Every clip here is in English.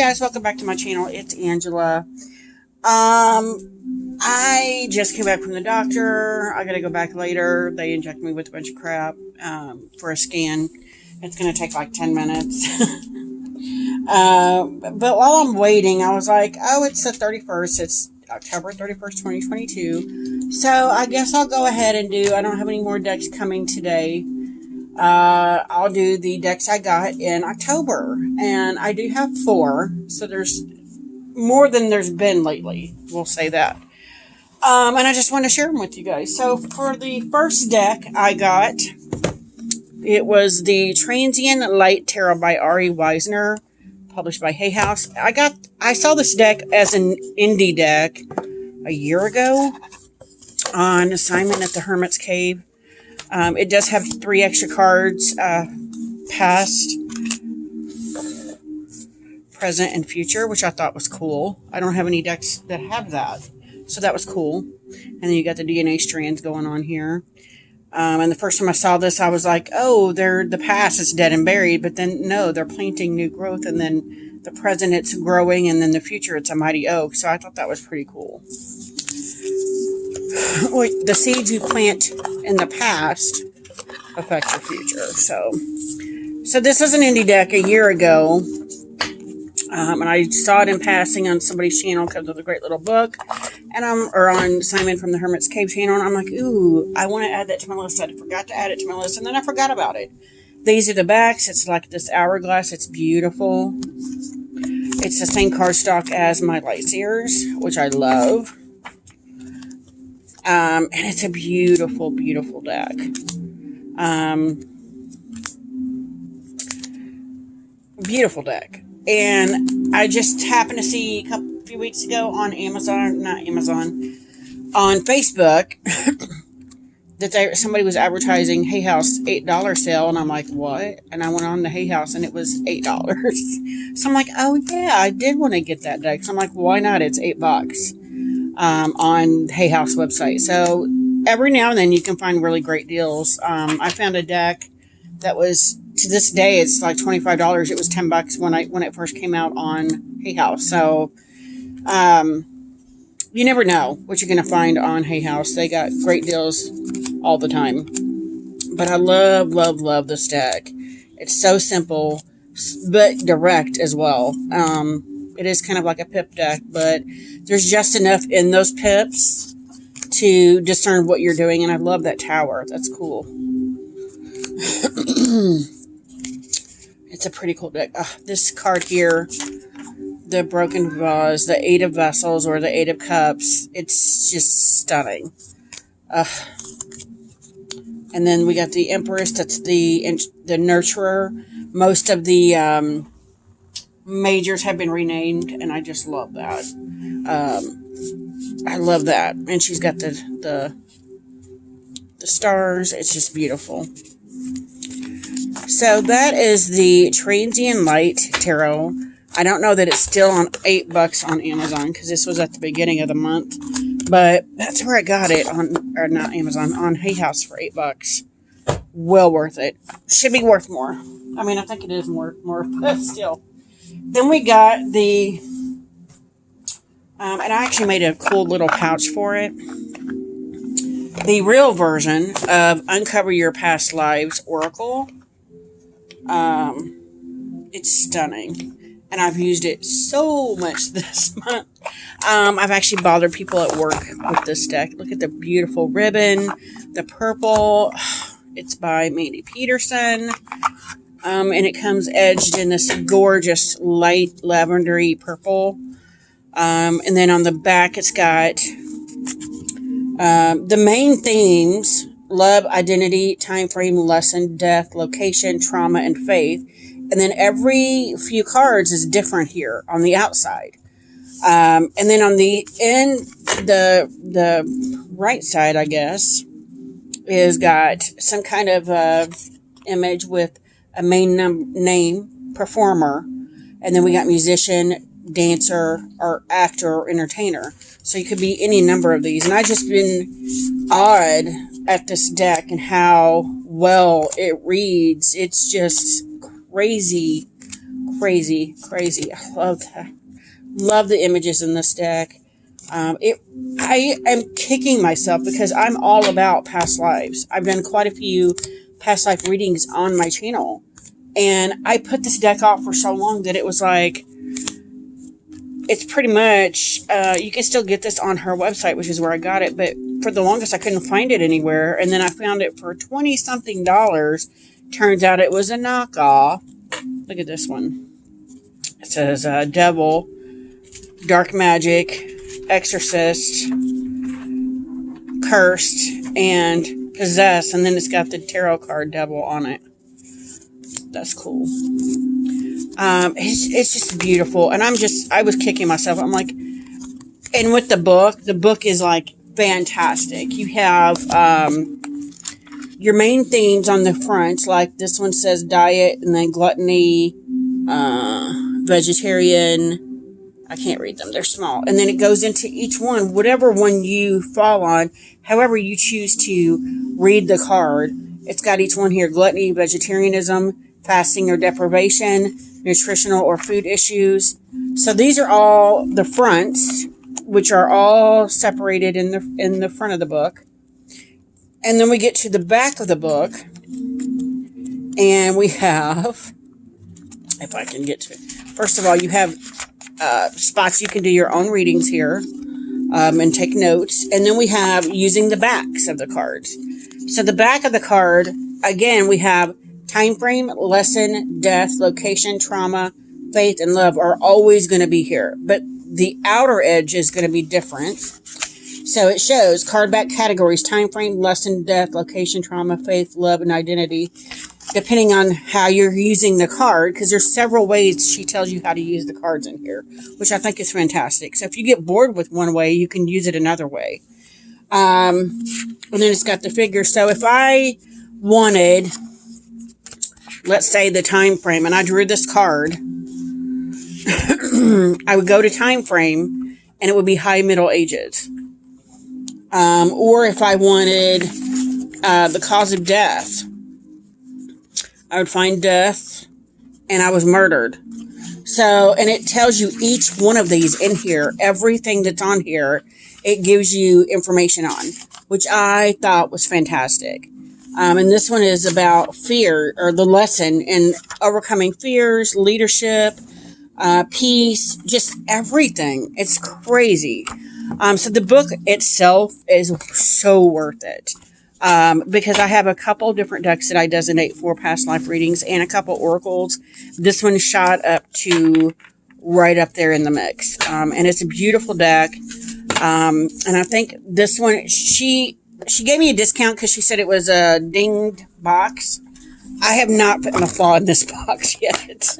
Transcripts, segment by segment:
guys, welcome back to my channel. It's Angela. I just came back from the doctor. I gotta go back later. They injected me with a bunch of crap for a scan. It's gonna take like 10 minutes. But while I'm waiting, I was like, oh, it's the 31st. It's October 31st, 2022. So I guess I'll go ahead and I don't have any more decks coming today. I'll do the decks I got in October, and I do have 4, so there's more than there's been lately, we'll say that. And I just want to share them with you guys. So for the first deck I got, it was the Transient Light Tarot by Ari Weisner, published by Hay House. I saw this deck as an indie deck a year ago on assignment at the Hermit's Cave. It does have 3 extra cards, past, present, and future, which I thought was cool. I don't have any decks that have that, so that was cool. And then you got the DNA strands going on here. And the first time I saw this, I was like, oh, the past is dead and buried, but then no, they're planting new growth, and then the present it's growing, and then the future it's a mighty oak. So I thought that was pretty cool. The seeds you plant in the past affect your future. So this was an indie deck a year ago, and I saw it in passing on somebody's channel because of the great little book, and or on Simon from the Hermit's Cave channel, and I'm like, ooh, I want to add that to my list. I forgot to add it to my list, and then I forgot about it. These are the backs. It's like this hourglass. It's beautiful. It's the same cardstock as my Lightseers, which I love. And it's a beautiful, beautiful deck. Beautiful deck. And I just happened to see a few weeks ago on on Facebook, that somebody was advertising Hay House $8 sale, and I'm like, what? And I went on to Hay House, and it was $8. So I'm like, oh yeah, I did want to get that deck. So I'm like, why not? It's $8. On Hay House website. So every now and then you can find really great deals. I found a deck that was, to this day, it's like $25. It was $10 when it first came out on Hay House. So you never know what you're going to find on Hay House. They got great deals all the time. But I love, love, love this deck. It's so simple, but direct as well. It is kind of like a pip deck, but there's just enough in those pips to discern what you're doing, and I love that tower. That's cool. It's a pretty cool deck. This card here, the Broken Vase, the 8 of Vessels, or the 8 of Cups, it's just stunning. And then we got the Empress. That's the Nurturer. Most of the majors have been renamed, and I just love that. I love that. And she's got the stars. It's just beautiful. So that is the Transient Light Tarot. I don't know that it's still on $8 on Amazon, because this was at the beginning of the month, but that's where I got it or not Amazon, on Hay House for $8. Well worth it. Should be worth more. I mean, I think it is more, but still. Then we got the, and I actually made a cool little pouch for it. The real version of Uncover Your Past Lives Oracle. It's stunning. And I've used it so much this month. I've actually bothered people at work with this deck. Look at the beautiful ribbon. The purple. It's by Mandy Peterson. And it comes edged in this gorgeous light lavendery purple. And then on the back, it's got the main themes: love, identity, time frame, lesson, death, location, trauma, and faith. And then every few cards is different here on the outside. And then on the end, the right side, I guess, is got some kind of image with a main name, performer, and then we got musician, dancer, or actor, or entertainer. So you could be any number of these. And I just been awed at this deck and how well it reads. It's just crazy crazy, crazy. I love that. Love the images in this deck. I am kicking myself because I'm all about past lives. I've done quite a few past life readings on my channel. And I put this deck off for so long that it was like, it's pretty much, you can still get this on her website, which is where I got it. But for the longest, I couldn't find it anywhere. And then I found it for $20-something. Turns out it was a knockoff. Look at this one. It says Devil, Dark Magic, Exorcist, Cursed, and Possessed. And then it's got the tarot card Devil on it. That's cool. It's just beautiful. And I was kicking myself. I'm like, and with the book is like fantastic. You have your main themes on the front, like this one says diet, and then gluttony, vegetarian. I can't read them. They're small. And then it goes into each one, whatever one you fall on, however you choose to read the card. It's got each one here: gluttony, vegetarianism, fasting or deprivation, nutritional or food issues. So these are all the fronts, which are all separated in the front of the book. And then we get to the back of the book, and we have, if I can get to it, first of all, you have spots you can do your own readings here and take notes. And then we have using the backs of the cards. So the back of the card, again, we have time frame, lesson, death, location, trauma, faith, and love are always going to be here. But the outer edge is going to be different. So it shows card back categories: time frame, lesson, death, location, trauma, faith, love, and identity, depending on how you're using the card, because there's several ways she tells you how to use the cards in here, which I think is fantastic. So if you get bored with one way, you can use it another way. And then it's got the figures. So if I wanted, let's say, the time frame, and I drew this card, I would go to time frame, and it would be high Middle Ages. Or if I wanted the cause of death, I would find death, and I was murdered. So, and it tells you each one of these in here, everything that's on here, it gives you information on, which I thought was fantastic. And this one is about fear, or the lesson in overcoming fears, leadership, peace, just everything. It's crazy. So the book itself is so worth it. Because I have a couple different decks that I designate for past life readings and a couple oracles. This one shot up to right up there in the mix. And it's a beautiful deck. And I think this one, she gave me a discount because she said it was a dinged box. I have not put a flaw in this box yet.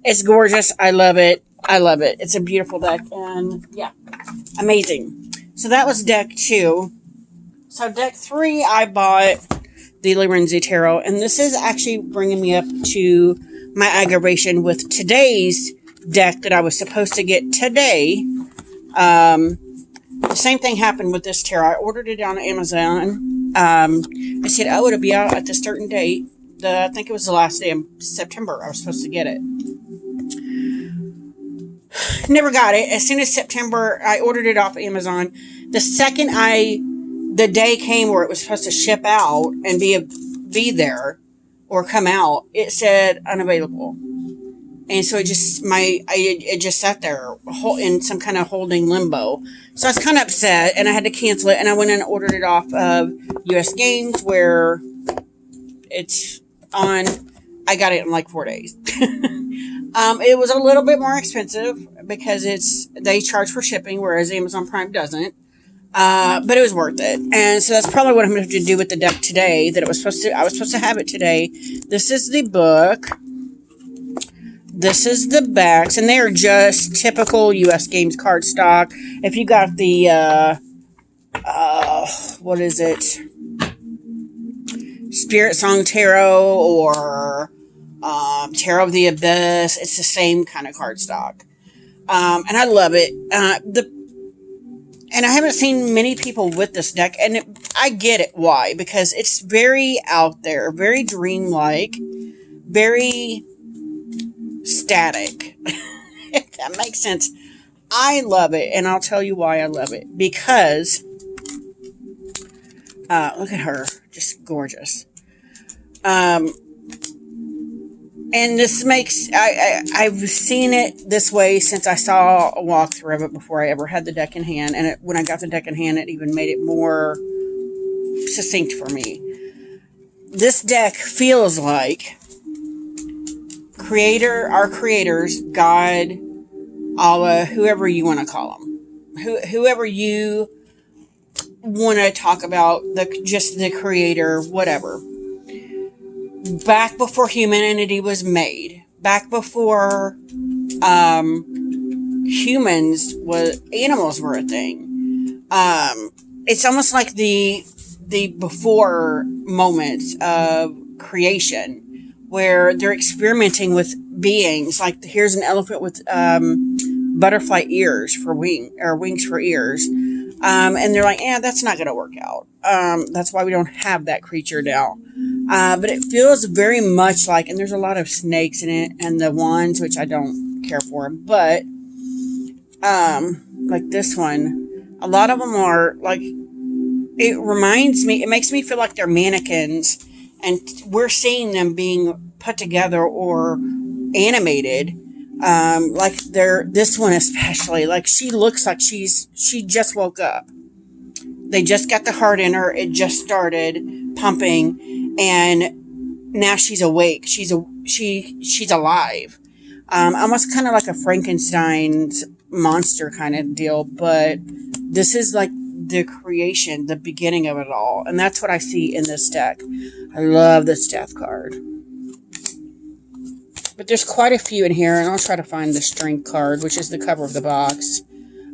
It's gorgeous. I love it. I love it. It's a beautiful deck. And yeah, amazing. So that was deck 2. So deck 3, I bought the Lorenzi Tarot. And this is actually bringing me up to my aggravation with today's deck that I was supposed to get today. The same thing happened with this tarot. I ordered it on Amazon. I said, oh, it'll be out at this certain date. I think it was the last day of September I was supposed to get it. Never got it. As soon as September, I ordered it off Amazon. The second the day came where it was supposed to ship out and be there or come out, it said unavailable. And so it just sat there in some kind of holding limbo. So I was kind of upset, and I had to cancel it. And I went and ordered it off of US Games, where it's on. I got it in like 4 days. It was a little bit more expensive because they charge for shipping, whereas Amazon Prime doesn't. But it was worth it. And so that's probably what I'm going to have to do with the deck today. I was supposed to have it today. This is the book. This is the backs, and they are just typical US Games cardstock. If you got the, what is it? Spirit Song Tarot or Tarot of the Abyss, it's the same kind of cardstock. And I love it. And I haven't seen many people with this deck, and I get it why, because it's very out there, very dreamlike, very ecstatic. If that makes sense. I love it, and I'll tell you why I love it. Because, look at her. Just gorgeous. And this makes, I've seen it this way since I saw a walkthrough of it before I ever had the deck in hand. And when I got the deck in hand, it even made it more succinct for me. This deck feels like our creators, God, Allah, whoever you want to call them, whoever you want to talk about, just the creator, whatever. Back before humanity was made, back before animals were a thing. It's almost like the before moments of creation, where they're experimenting with beings. Like, here's an elephant with butterfly ears for wings for ears. And they're like, that's not going to work out. That's why we don't have that creature now. But it feels very much like, and there's a lot of snakes in it, and the wands, which I don't care for, but, like this one, a lot of them are, like, it makes me feel like they're mannequins, and we're seeing them being put together or animated. Like this one especially, like, she looks like she just woke up. They just got the heart in her. It just started pumping, and now she's awake. She's alive. Almost kind of like a Frankenstein's monster kind of deal, but this is like the creation, the beginning of it all. And that's what I see in this deck. I love this death card. But there's quite a few in here, and I'll try to find the strength card, which is the cover of the box.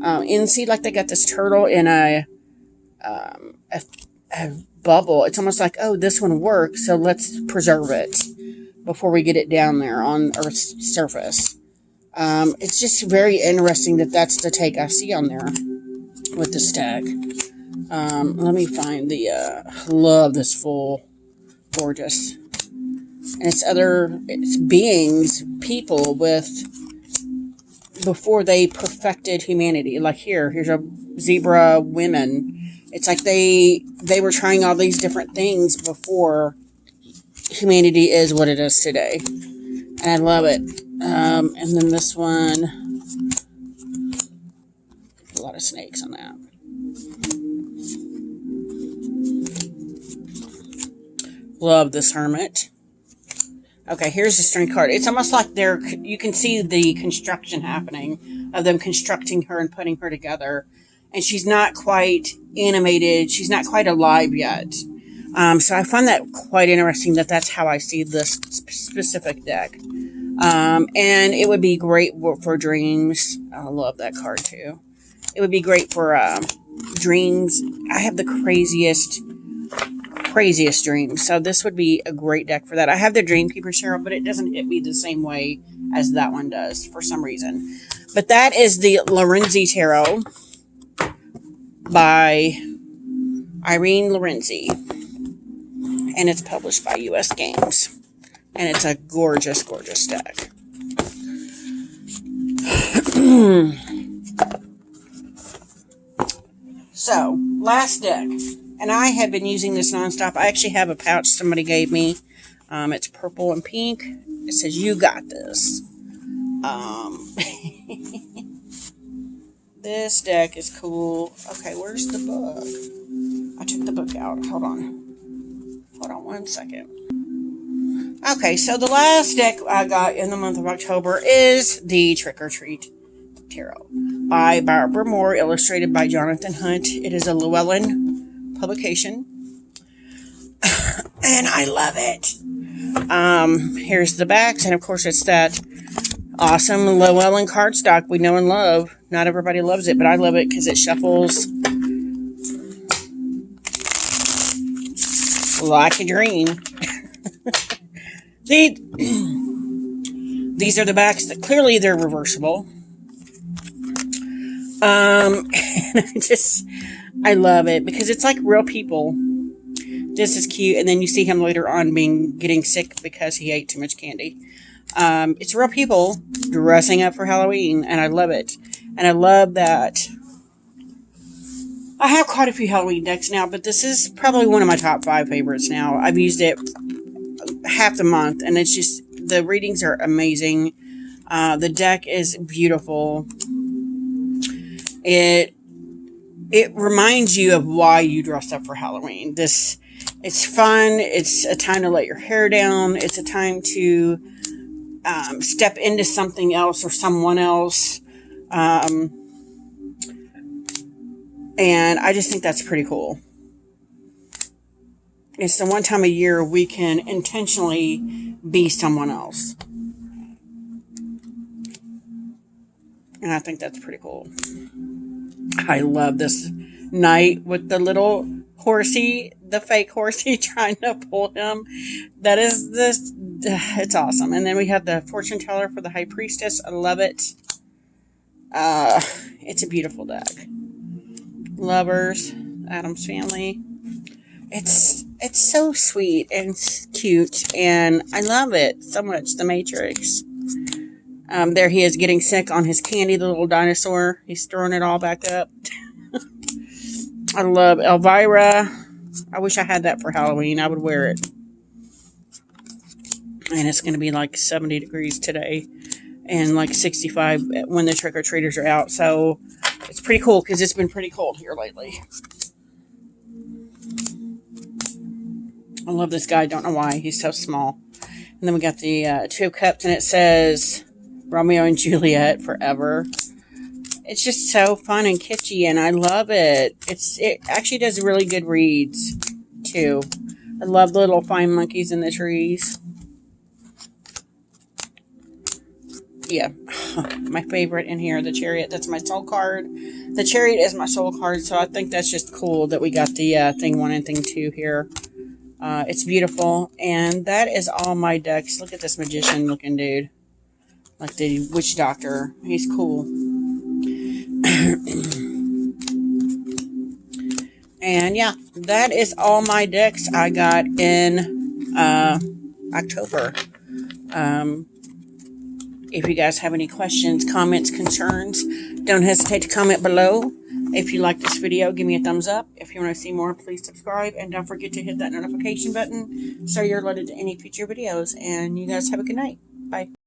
And see, like, they got this turtle in a bubble. It's almost like, oh, this one works, so let's preserve it before we get it down there on Earth's surface. It's just very interesting that that's the take I see on there with this deck. Let me find love this full, gorgeous. And it's beings, people before they perfected humanity. Like here's a zebra women. It's like they were trying all these different things before humanity is what it is today. And I love it. And then this one, a lot of snakes on that. Love this hermit. Okay, here's the strength card. It's almost like you can see the construction happening of them constructing her and putting her together. And she's not quite animated. She's not quite alive yet. So I find that quite interesting that's how I see this specific deck. And it would be great for dreams. I love that card too. It would be great for dreams. I have the craziest dreams. So this would be a great deck for that. I have the Dreamkeeper Tarot, but it doesn't hit me the same way as that one does for some reason. But that is the Lorenzi Tarot by Irene Lorenzi. And it's published by US Games. And it's a gorgeous, gorgeous deck. So, last deck. And I have been using this nonstop. I actually have a pouch somebody gave me. It's purple and pink. It says, "You got this." This deck is cool. Okay, where's the book? I took the book out. Hold on 1 second. Okay, so the last deck I got in the month of October is the Trick or Treat Tarot by Barbara Moore, illustrated by Jonathan Hunt. It is a Llewellyn publication. And I love it. Here's the backs, and of course it's that awesome Llewellyn cardstock we know and love. Not everybody loves it, but I love it because it shuffles like a dream. These are the backs that clearly they're reversible. And I love it because it's like real people. This is cute, and then you see him later on getting sick because he ate too much candy. It's real people dressing up for Halloween, and I love it. And I love that I have quite a few Halloween decks now, but this is probably one of my top 5 favorites now. I've used it half the month, and it's just, the readings are amazing. The deck is beautiful. It reminds you of why you dressed up for Halloween. It's fun. It's a time to let your hair down. It's a time to step into something else or someone else. And I just think that's pretty cool. It's the one time a year we can intentionally be someone else. And I think that's pretty cool. I love this knight with the little horsey, the fake horsey trying to pull him. That is this. It's awesome. And then we have the fortune teller for the high priestess. I love it. It's a beautiful deck. Lovers, Addams Family. It's so sweet and cute, and I love it so much. The Matrix. There he is getting sick on his candy, the little dinosaur. He's throwing it all back up. I love Elvira. I wish I had that for Halloween. I would wear it. And it's going to be like 70 degrees today and like 65 when the trick-or-treaters are out. So it's pretty cool because it's been pretty cold here lately. I love this guy. Don't know why. He's so small. And then we got the 2 of Cups, and it says Romeo and Juliet forever. It's just so fun and kitschy, and I love it. It actually does really good reads, too. I love the little fine monkeys in the trees. Yeah, my favorite in here, the Chariot. That's my soul card. The Chariot is my soul card, so I think that's just cool that we got the thing 1 and thing 2 here. It's beautiful, and that is all my decks. Look at this magician looking dude. Like the witch doctor. He's cool. And yeah, that is all my decks I got in October. If you guys have any questions, comments, concerns, don't hesitate to comment below. If you like this video, give me a thumbs up. If you want to see more, please subscribe. And don't forget to hit that notification button so you're alerted to any future videos. And you guys have a good night. Bye.